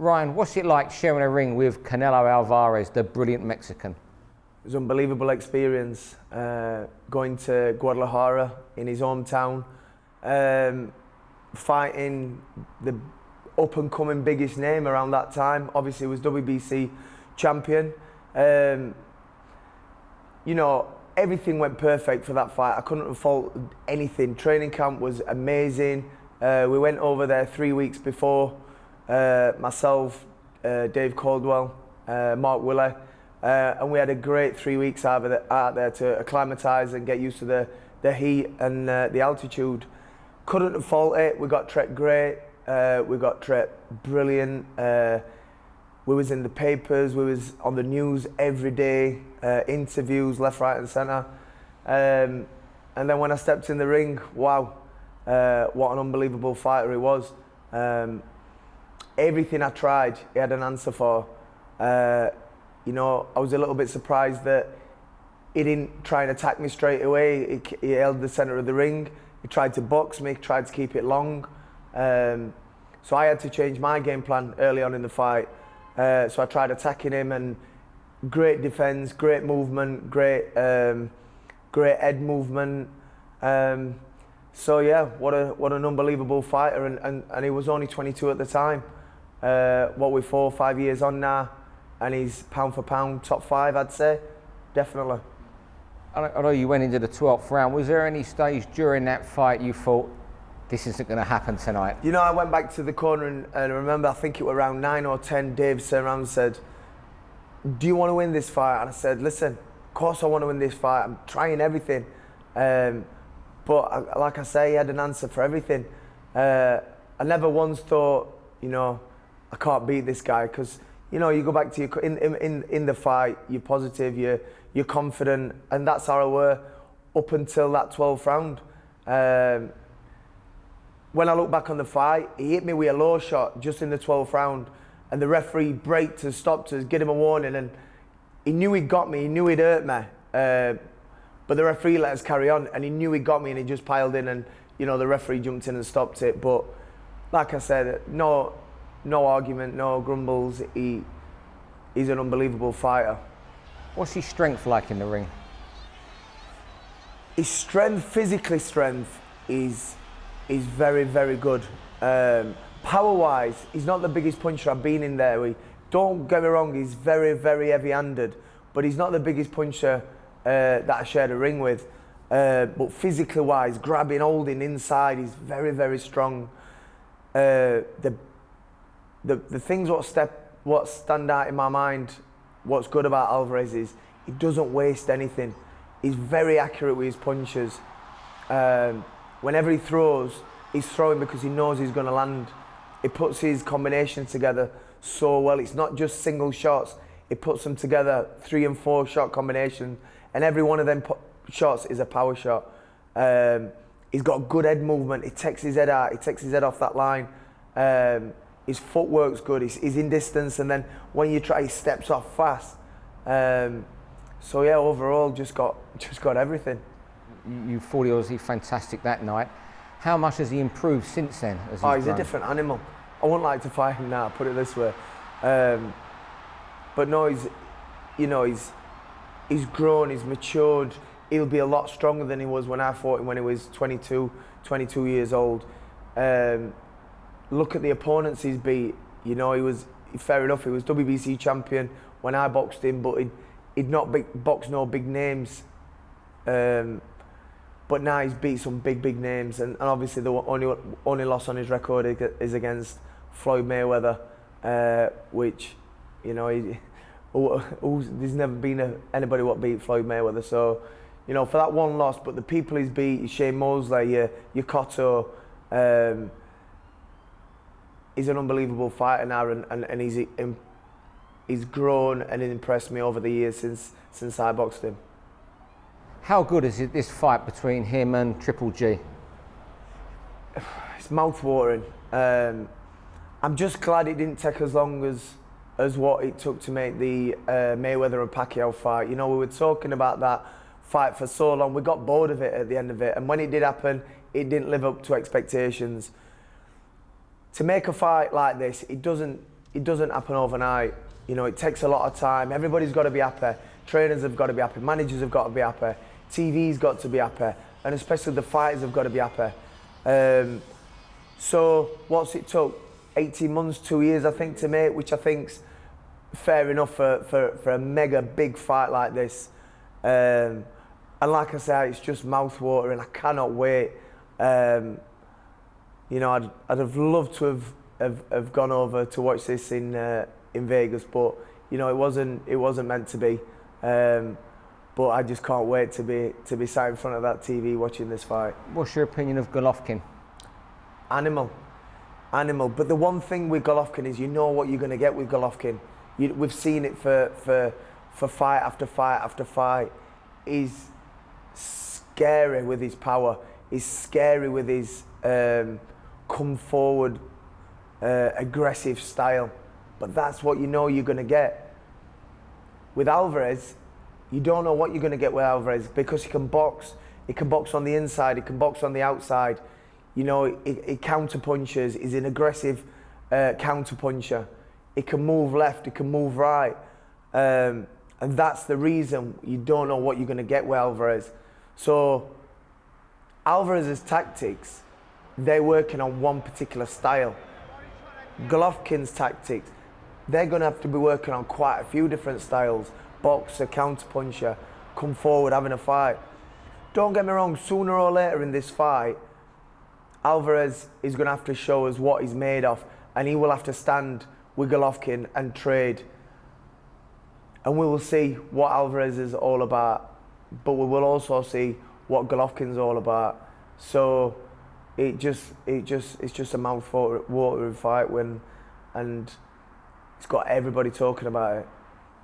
Ryan, what's it like sharing a ring with Canelo Alvarez, the brilliant Mexican? It was an unbelievable experience, going to Guadalajara in his hometown, fighting the up-and-coming biggest name around that time. Obviously, he was WBC champion. You know, everything went perfect for that fight. I couldn't fault anything. Training camp was amazing. We went over there 3 weeks before. Myself, Dave Caldwell, Mark Willey, and we had a great 3 weeks out there to acclimatise and get used to the heat and the altitude. Couldn't fault it. We got treated great. We got treated brilliant. We was in the papers. We was on the news every day. Interviews left, right, and centre. And then when I stepped in the ring, wow, what an unbelievable fighter he was. Everything I tried, he had an answer for. You know, I was a little bit surprised that he didn't try and attack me straight away. He held the centre of the ring. He tried to box me, tried to keep it long. So I had to change my game plan early on in the fight. So I tried attacking him, and great defence, great movement, great head movement. So yeah, what an unbelievable fighter, and he was only 22 at the time. What we're 4 or 5 years on now, and he's pound for pound top 5, I'd say, definitely. I know you went into the 12th round. Was there any stage during that fight you thought, this isn't going to happen tonight? You know, I went back to the corner and I remember, I think it was around 9 or 10, Dave turned around and said, do you want to win this fight? And I said, listen, of course I want to win this fight. I'm trying everything. But like I say, he had an answer for everything. I never once thought, you know, I can't beat this guy, because, you know, you go back to your, in the fight, you're positive, you're confident, and that's how I were up until that 12th round. When I look back on the fight, he hit me with a low shot just in the 12th round, and the referee braked us, stopped us, gave him a warning, and he knew he'd got me, he knew he'd hurt me, but the referee let us carry on, and he knew he'd got me, and he just piled in, and, you know, the referee jumped in and stopped it. But like I said, no argument, no grumbles. He's an unbelievable fighter. What's his strength like in the ring? His strength, physically strength, is very, very good. Power-wise, he's not the biggest puncher I've been in there. Don't get me wrong, he's very, very heavy-handed, but he's not the biggest puncher that I shared a ring with. But physically-wise, grabbing, holding inside, he's very, very strong. The things what stand out in my mind, what's good about Alvarez is he doesn't waste anything. He's very accurate with his punches. Whenever he throws, he's throwing because he knows he's going to land. He puts his combinations together so well. It's not just single shots. He puts them together, 3 and 4 shot combination, and every one of them shots is a power shot. He's got good head movement. He takes his head out. He takes his head off that line. His footwork's good. He's in distance, and then when you try, he steps off fast. So yeah, overall, just got everything. You thought he was fantastic that night. How much has he improved since then? He's a different animal. I wouldn't like to fight him now, put it this way. But no, he's grown, he's matured. He'll be a lot stronger than he was when I fought him when he was 22 years old. Look at the opponents he's beat. You know, fair enough, he was WBC champion when I boxed him, but he'd not boxed no big names. But now he's beat some big names, and obviously the only loss on his record is against Floyd Mayweather, which, you know, there's never been anybody what beat Floyd Mayweather. So, you know, for that one loss, but the people he's beat, Shane Mosley, your Cotto, he's an unbelievable fighter now, and he's grown and impressed me over the years since I boxed him. How good is this fight between him and Triple G? It's mouth-watering. I'm just glad it didn't take as long as what it took to make the Mayweather and Pacquiao fight. You know, we were talking about that fight for so long. We got bored of it at the end of it, and when it did happen, it didn't live up to expectations. To make a fight like this, it doesn't it doesn't happen overnight. You know, it takes a lot of time. Everybody's got to be happy. Trainers have got to be happy. Managers have got to be happy. TV's got to be happy. And especially the fighters have got to be happy. So what's it took? 18 months, 2 years, I think, to make, which I think's fair enough for a mega big fight like this. And like I said, it's just mouthwatering. I cannot wait. You know, I'd have loved to have gone over to watch this in Vegas, but you know, it wasn't meant to be. But I just can't wait to be sat in front of that TV watching this fight. What's your opinion of Golovkin? Animal. But the one thing with Golovkin is you know what you're going to get with Golovkin. We've seen it for fight after fight after fight. He's scary with his power. He's scary with his come forward, aggressive style. But that's what you know you're going to get. With Alvarez, you don't know what you're going to get with Alvarez because he can box. He can box on the inside. He can box on the outside. You know, he counter punches. He's an aggressive counter puncher. He can move left. He can move right. And that's the reason you don't know what you're going to get with Alvarez. So Alvarez's tactics, they're working on one particular style. Golovkin's tactics, they're going to have to be working on quite a few different styles. Boxer, counter puncher, come forward, having a fight. Don't get me wrong, sooner or later in this fight, Alvarez is going to have to show us what he's made of, and he will have to stand with Golovkin and trade. And we will see what Alvarez is all about, but we will also see what Golovkin's all about. So it's just a mouth-watering fight and it's got everybody talking about it.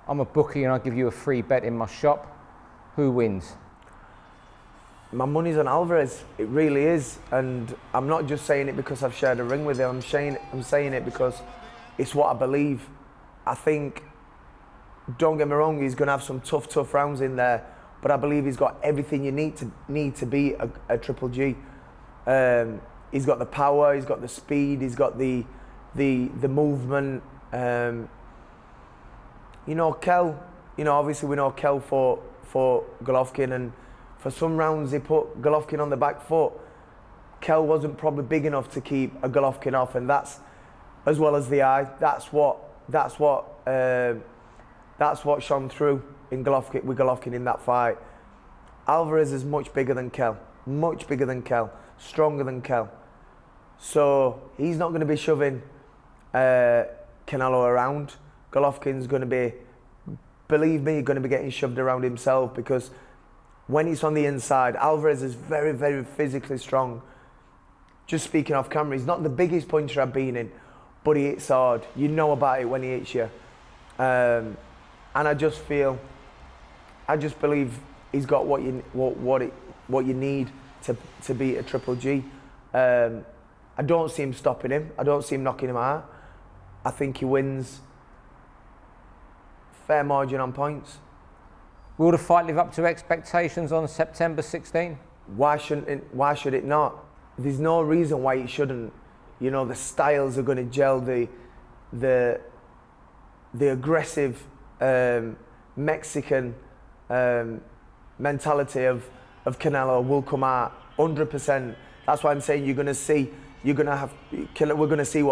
I'm a bookie and I'll give you a free bet in my shop. Who wins? My money's on Alvarez. It really is, and I'm not just saying it because I've shared a ring with him. I'm saying it because it's what I believe. I think, don't get me wrong, he's going to have some tough rounds in there, but I believe he's got everything you need to be a Triple G. He's got the power, he's got the speed, he's got the movement. You know, Kel. You know, obviously we know Kel for Golovkin, and for some rounds he put Golovkin on the back foot. Kel wasn't probably big enough to keep a Golovkin off, and that's, as well as the eye, that's what shone through with Golovkin in that fight. Alvarez is much bigger than Kel, stronger than Kel. So he's not going to be shoving Canelo around. Golovkin's going to be, believe me, going to be getting shoved around himself, because when he's on the inside, Alvarez is very, very physically strong. Just speaking off camera, he's not the biggest puncher I've been in, but he hits hard. You know about it when he hits you. And I just believe he's got what you need to beat a Triple G. I don't see him stopping him. I don't see him knocking him out. I think he wins. Fair margin on points. Will the fight live up to expectations on September 16? Why should it not? There's no reason why it shouldn't. You know, the styles are going to gel. The aggressive Mexican mentality of Canelo will come out 100%. That's why I'm saying we're going to see what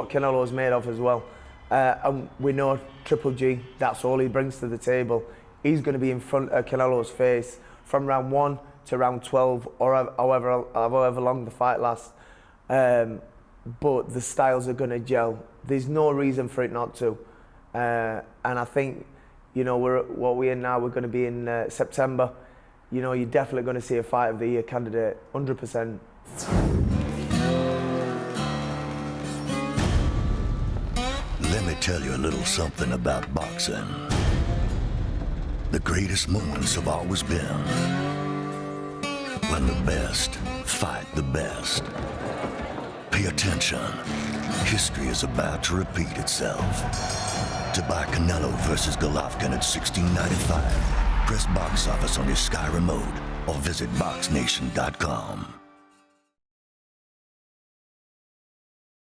Canelo is made of as well. And we know Triple G, that's all he brings to the table. He's going to be in front of Canelo's face from round 1 to round 12, or however long the fight lasts. But the styles are going to gel. There's no reason for it not to. And I think, you know, we're in now. We're going to be in September. You know, you're definitely going to see a Fight of the Year candidate, 100%. Let me tell you a little something about boxing. The greatest moments have always been when the best fight the best. Pay attention. History is about to repeat itself. To buy Canelo versus Golovkin at $16.95, press box office on your Sky remote or visit BoxNation.com.